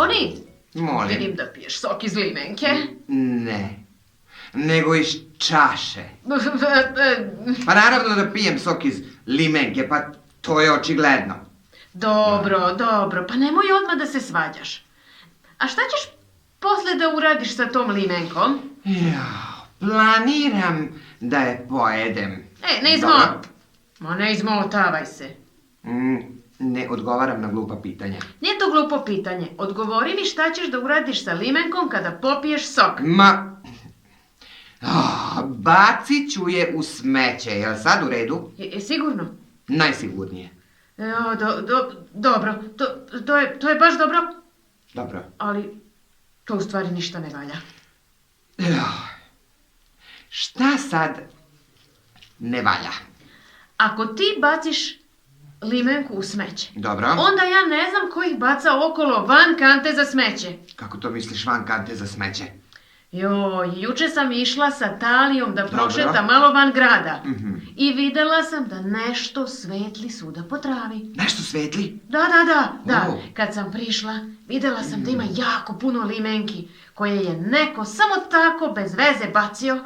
Boni, Molim. vidim da piješ sok iz limenke. Ne, nego iz čaše. Pa naravno da pijem sok iz limenke, pa to je očigledno. Dobro, pa nemoj odmah da se svađaš. A šta ćeš posle da uradiš sa tom limenkom? Planiram da je pojedem. Ne izmotavaj se. Ne odgovaram na glupa pitanja. Nije to glupo pitanje. Odgovori mi šta ćeš da uradiš sa limenkom kada popiješ sok. Bacit ću je u smeće. Je li sad u redu? Je sigurno? Najsigurnije. Dobro. To je baš dobro. Dobro. Ali to u stvari ništa ne valja. Šta sad ne valja? Ako ti baciš limenku u smeće, Dobro. onda ja ne znam ko ih baca okolo van kante za smeće. Kako to misliš van kante za smeće? Juče sam išla sa Talijom da prošeta malo van grada. I videla sam da nešto svetli svuda po travi. Nešto svetli? Da. Kad sam prišla, videla sam da ima jako puno limenki, koje je neko samo tako bez veze bacio.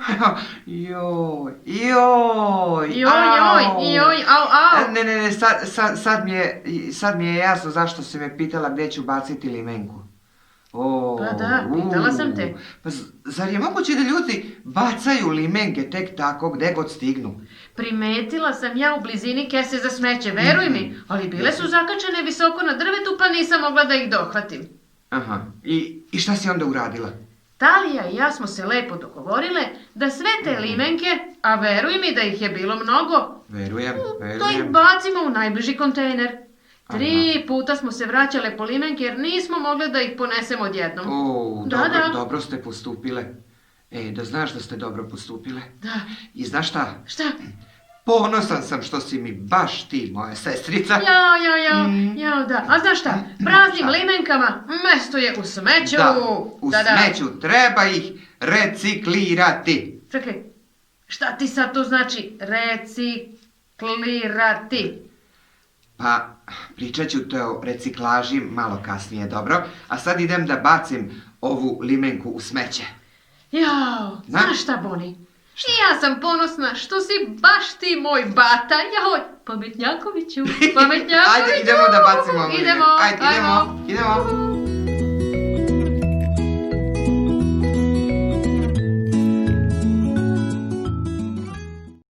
Joj, au. Ne, sad mi je jasno zašto si me pitala gdje ću baciti limenku. Pitala sam te. Pa zar je moguće da ljudi bacaju limenke tek tako gdje god stignu? Primetila sam ja u blizini kese za smeće, veruj mi, ali bile su zakačene visoko na drvetu pa nisam mogla da ih dohvatim. Aha, i šta si onda uradila? Talija i ja smo se lepo dogovorile da sve te limenke, a veruj mi da ih je bilo mnogo, Verujem. to ih bacimo u najbliži kontejner. 3 puta smo se vraćale po limenke jer nismo mogli da ih ponesemo odjednom. Dobro ste postupile. Da znaš da ste dobro postupile. Da. I znaš šta? Šta? Ponosan sam što si mi baš ti, moja sestrica. Da. A znaš šta? Praznim limenkama mesto je u smeću. U smeću treba ih reciklirati. Čekaj, šta ti sad to znači reciklirati? Pa, pričat ću te o reciklaži malo kasnije, dobro? A sad idem da bacim ovu limenku u smeće. Znaš šta, Boni? I ja sam ponosna što si baš ti moj bata. Pametnjakoviću. Ajde, idemo da bacimo ovu limenku. Idemo.